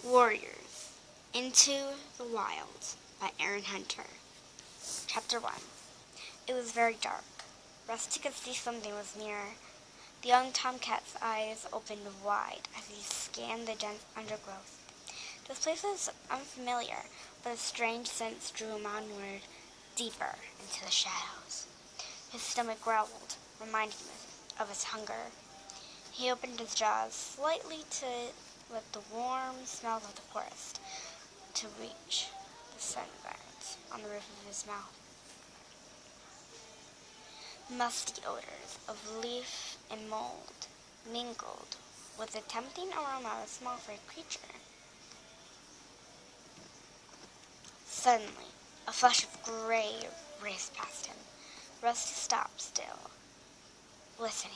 Warriors Into the Wild by Aaron Hunter. Chapter 1. It was very dark. Rusty could see something was near. The young tomcat's eyes opened wide as he scanned the dense undergrowth. This place was unfamiliar, but a strange sense drew him onward, deeper into the shadows. His stomach growled, reminding him of his hunger. He opened his jaws slightly to let the warm smells of the forest to reach the sunburns on the roof of his mouth. Musty odors of leaf and mold mingled with the tempting aroma of a small furry creature. Suddenly, a flash of gray raced past him. Rusty stopped still, listening.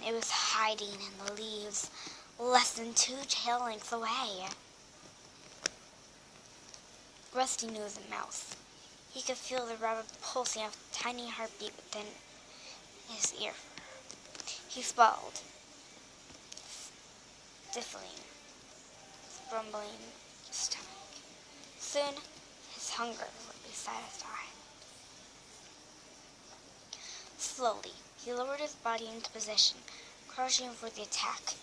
It was hiding in the leaves, less than 2 tail lengths away. Rusty knew it was a mouse. He could feel the rapid pulsing of a tiny heartbeat within his ear. He swallowed, stifling, rumbling his stomach. Soon, his hunger would be satisfied. Slowly, he lowered his body into position, crouching for the attack.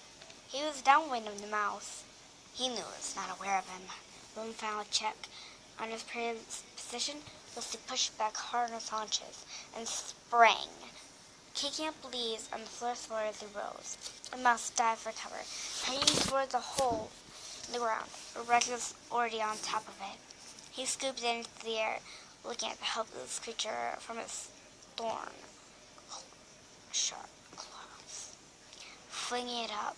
He was downwind of the mouse. He knew it was not aware of him. One final check on his prey's position was to push back hard on his haunches and sprang, kicking up leaves on the floor as he rose. The mouse dived for cover, heading toward the hole in the ground. Rex was already on top of it. He scooped it into the air, looking at the helpless creature from his thorn-sharp claws, flinging it up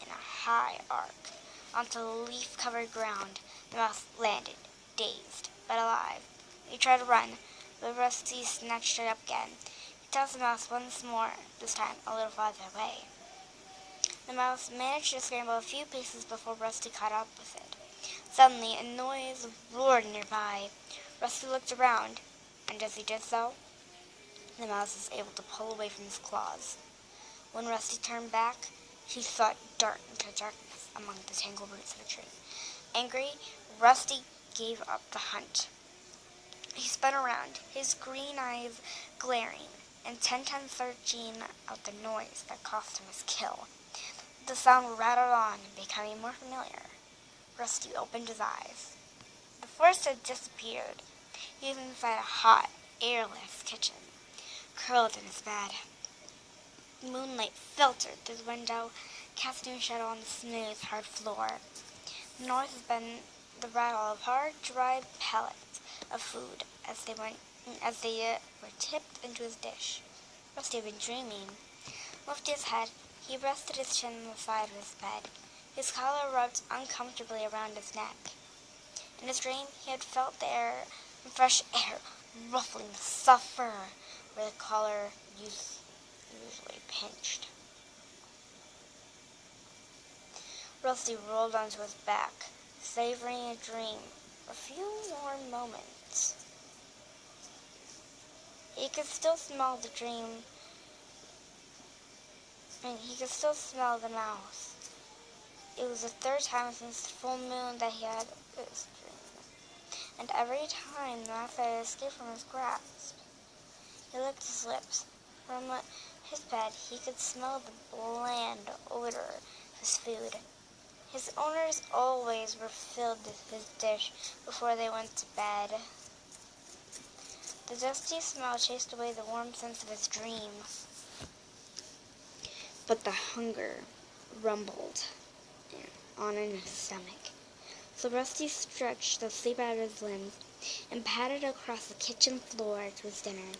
in a high arc onto the leaf-covered ground. The mouse landed, dazed but alive. He tried to run, but Rusty snatched it up again. He tossed the mouse once more, this time a little farther away. The mouse managed to scramble a few paces before Rusty caught up with it. Suddenly, a noise roared nearby. Rusty looked around, and as he did so, the mouse was able to pull away from his claws. When Rusty turned back, he saw it dart into darkness among the tangled roots of a tree. Angry, Rusty gave up the hunt. He spun around, his green eyes glaring, intent on searching out the noise that cost him his kill. The sound rattled on, becoming more familiar. Rusty opened his eyes. The forest had disappeared. He was inside a hot, airless kitchen, curled in his bed. Moonlight filtered through the window, casting a shadow on the smooth, hard floor. The noise had been the rattle of hard, dry pellets of food as they were tipped into his dish. Rusty had been dreaming. Lifting his head, he rested his chin on the side of his bed. His collar rubbed uncomfortably around his neck. In his dream, he had felt the air and fresh air ruffling the soft fur where the collar usually pinched. Rusty rolled onto his back, savoring a dream for a few more moments. He could still smell the mouse. It was the 3rd time since the full moon that he had this dream, and every time the mouse had escaped from his grasp. He licked his lips. From his bed, he could smell the bland odor of his food. His owners always refilled his dish before they went to bed. The dusty smell chased away the warm sense of his dream. But the hunger rumbled on in his stomach. So Rusty stretched the sleep out of his limbs and padded across the kitchen floor to his dinner.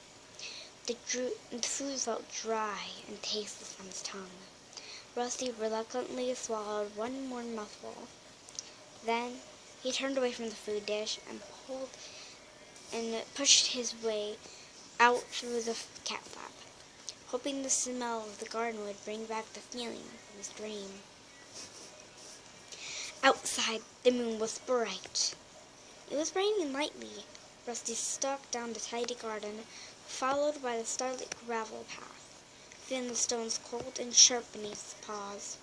The food felt dry and tasteless on his tongue. Rusty reluctantly swallowed one more mouthful. Then he turned away from the food dish and pushed his way out through the cat flap, hoping the smell of the garden would bring back the feeling of his dream. Outside, the moon was bright. It was raining lightly. Rusty stalked down the tidy garden, followed by the starlit gravel path, feeling the stones cold and sharp beneath his paws.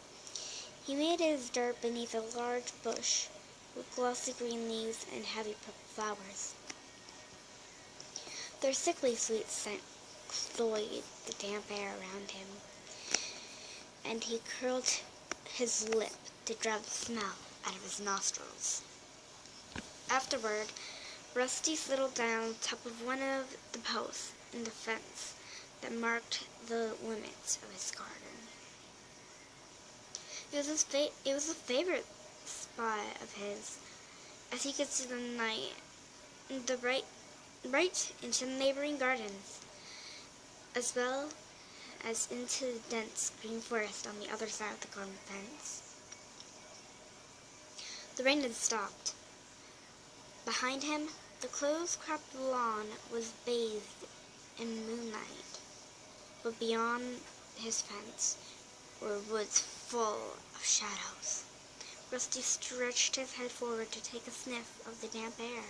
He made his dirt beneath a large bush with glossy green leaves and heavy purple flowers. Their sickly sweet scent cloyed the damp air around him, and he curled his lip to drive the smell out of his nostrils. Afterward, Rusty settled down on top of one of the posts in the fence that marked the limits of his garden. It was a favorite spot of his, as he could see the night, right into the neighboring gardens, as well as into the dense green forest on the other side of the garden fence. The rain had stopped. Behind him, the close-cropped lawn was bathed in moonlight, but beyond his fence were woods full of shadows. Rusty stretched his head forward to take a sniff of the damp air.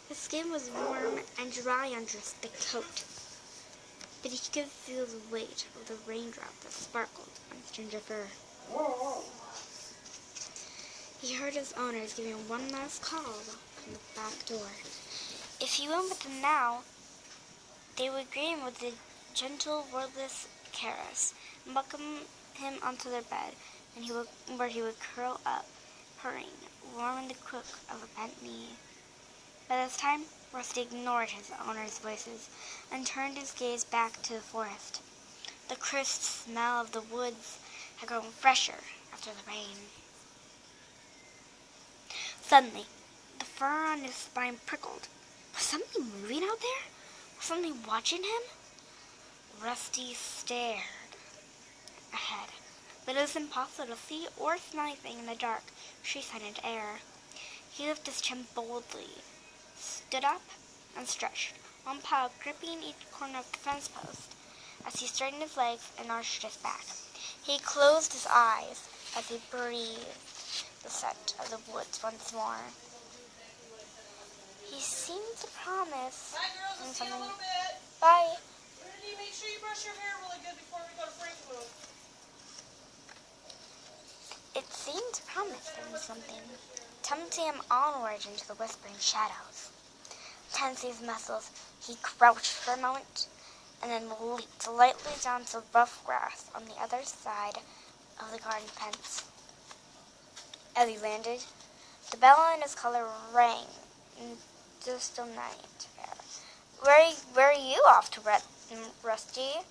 His skin was warm and dry under his thick coat, but he could feel the weight of the raindrop that sparkled on his ginger fur. He heard his owners giving one last call from the back door. If he went with them now, they would greet him with a gentle, wordless caress and welcome him onto their bed, where he would curl up, purring, warm in the crook of a bent knee. By this time, Rusty ignored his owner's voices and turned his gaze back to the forest. The crisp smell of the woods had grown fresher after the rain. Suddenly, the fur on his spine prickled. Was something moving out there? Was something watching him? Rusty stared ahead, but it was impossible to see or smell anything in the dark, tree-scented air. He lifted his chin boldly, stood up, and stretched, one paw gripping each corner of the fence post. As he straightened his legs and arched his back, he closed his eyes as he breathed the scent of the woods once more. He seemed to promise. Bye, girls. I'll see you in a little bit. Bye. Trinity, make sure you brush your hair really good before we go to Frankfurt. It seemed to promise him something, tempting him onward into the whispering shadows. Tensing his muscles, he crouched for a moment, and then leaped lightly down to the rough grass on the other side of the garden fence. As he landed, the bell in his collar rang in the still night air. Where are you off to, Rusty?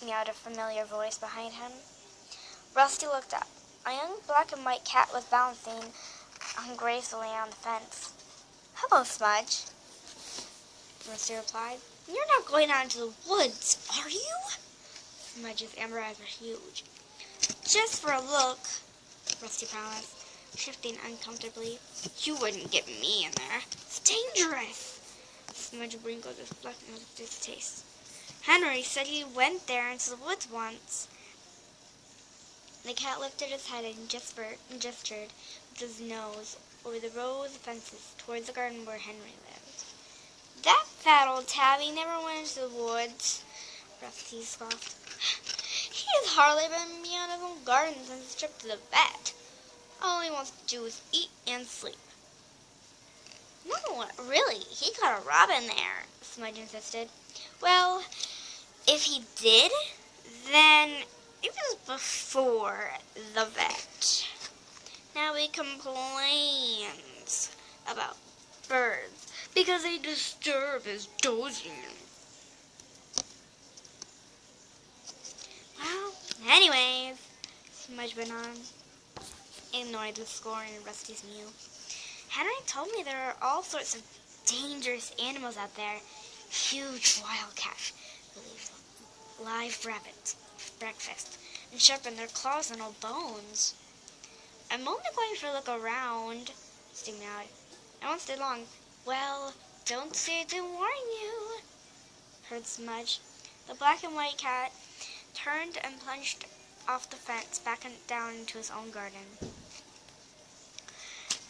Meowed a familiar voice behind him. Rusty looked up. A young black and white cat was balancing gracefully on the fence. Hello, Smudge, Rusty replied. You're not going out into the woods, are you? Smudge's amber eyes were huge. Just for a look, Rusty promised, shifting uncomfortably. You wouldn't get me in there. It's dangerous. Smudge wrinkled his black nose with distaste. Henry said he went there into the woods once. The cat lifted his head and gestured with his nose over the rows of fences towards the garden where Henry lived. That fat old tabby never went into the woods, Rusty scoffed. He has hardly been beyond his own garden since his trip to the vet. All he wants to do is eat and sleep. No, really, he caught a robin there, Smudge insisted. Well, if he did, then it was before the vet. Now he complains about birds because they disturb his dozing. Well, anyways, Smudge went on, ignoring the scorn in Rusty's mew. Henry told me there are all sorts of dangerous animals out there. Huge wildcats who leave live rabbits for breakfast and sharpen their claws on old bones. I'm only going for a look around, Rusty meowed. I won't stay long. Well, don't say I didn't warn you, purred Smudge. The black and white cat turned and plunged off the fence back and down into his own garden.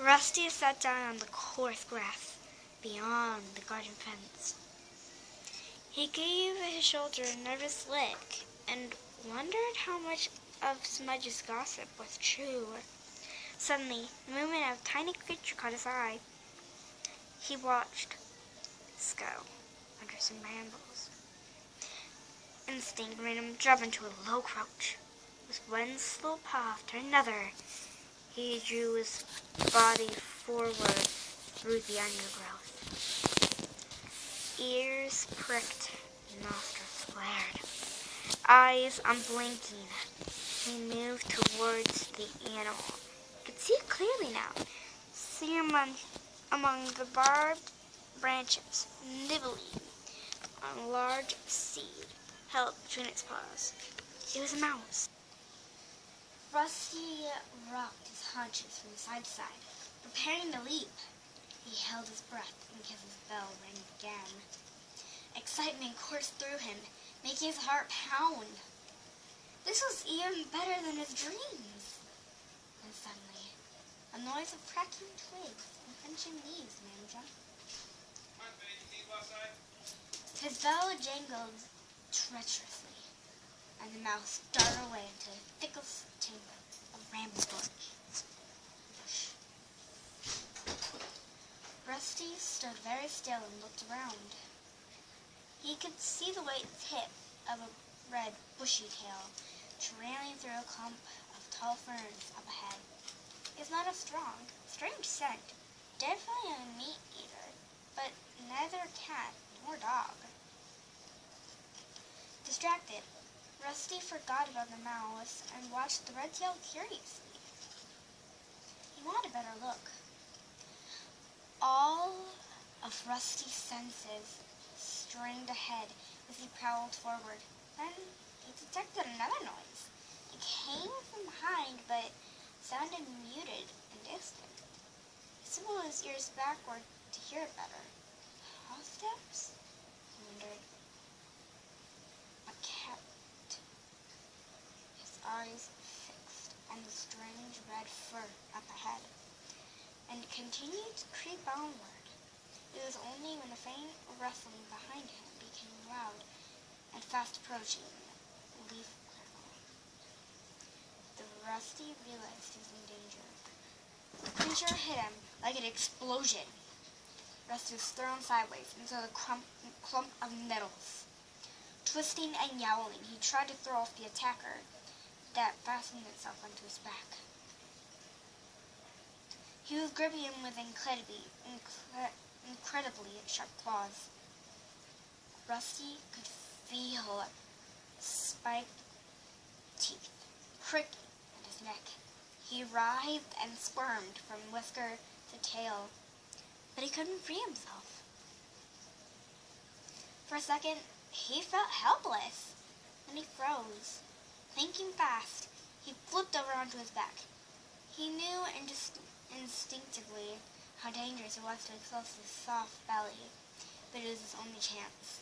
Rusty sat down on the coarse grass beyond the garden fence. He gave his shoulder a nervous lick and wondered how much of Smudge's gossip was true. Suddenly, the movement of a tiny creature caught his eye. He watched this go under some brambles. Instinct made him drop into a low crouch. With one slow paw after another, he drew his body forward through the undergrowth. Ears pricked, nostrils flared, eyes unblinking. He moved towards the animal. He could see it clearly now. See among the barbed branches, nibbling on a large seed held between its paws. It was a mouse. Rusty rocked his haunches from side to side, preparing to leap. He held his breath in case his bell rang again. Excitement coursed through him, making his heart pound. This was even better than his dreams. And suddenly, a noise of cracking twigs and crunching leaves made him jump. His bell jangled treacherously, and the mouse darted away into the thickest chamber of bramblebush. Rusty stood very still and looked around. He could see the white tip of a red bushy tail trailing through a clump of tall ferns up ahead. It was not a strong, strange scent, definitely a meat eater, but neither cat nor dog. Distracted, Rusty forgot about the mouse and watched the red tail curiously. He wanted a better look. All of Rusty's senses strained ahead as he prowled forward. Then he detected another noise. It came from behind, but sounded muted and distant. He swiveled his ears backward to hear it better. Footsteps? He wondered. But kept his eyes fixed on the strange red fur up ahead, and it continued to creep onward. It was only when the faint rustling behind him became loud and fast approaching leaf crackle that Rusty realized he was in danger. The creature hit him like an explosion. Rusty was thrown sideways into the clump of nettles. Twisting and yowling, he tried to throw off the attacker that fastened itself onto his back. He was gripping him with incredibly sharp claws. Rusty could feel spiked teeth pricking at his neck. He writhed and squirmed from whisker to tail, but he couldn't free himself. For a second, he felt helpless. Then he froze. Thinking fast, he flipped over onto his back. He knew instinctively how dangerous it was to expose his soft belly, but it was his only chance.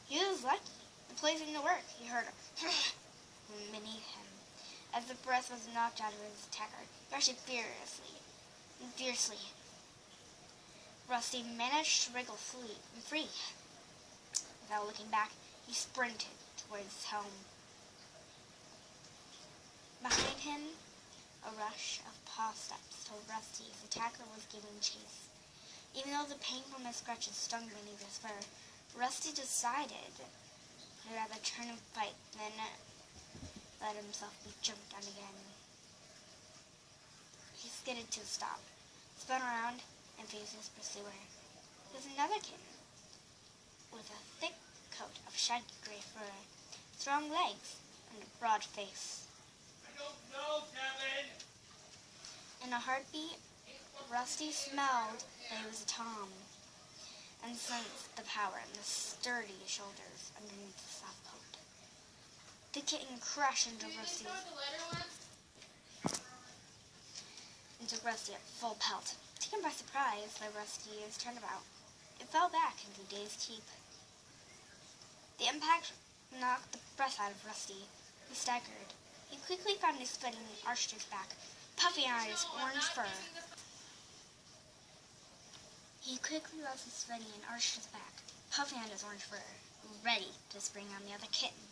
He was lucky. The play seemed to work. He heard a beneath him. As the breath was knocked out of his attacker, he rushed fiercely. Rusty managed to wriggle free. Without looking back, he sprinted towards his home. Behind him, a rush of paw steps told Rusty his attacker was giving chase. Even though the pain from his scratches stung beneath his fur, Rusty decided he'd rather turn and fight than let himself be jumped on again. He skidded to a stop, spun around, and faced his pursuer. It was another kitten, with a thick coat of shaggy gray fur, strong legs, and a broad face. I don't know, Kevin. In a heartbeat, Rusty smelled that it was a tom, and sensed the power in the sturdy shoulders underneath the soft coat. The kitten crashed into Rusty at full pelt. Taken by surprise by Rusty's turnabout, it fell back into Dave's keep. The impact knocked the breath out of Rusty. He staggered. He quickly found his footing and arched his back, puffing out his orange fur. Ready to spring on the other kitten.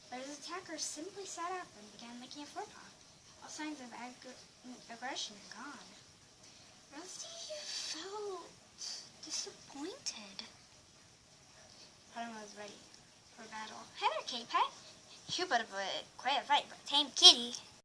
but his attacker simply sat up and began licking a forepaw. All signs of aggression are gone. Rusty felt disappointed. Fatima was ready for battle. Hi there, Kitty Pie. You put up quite a fight for a tame kitty.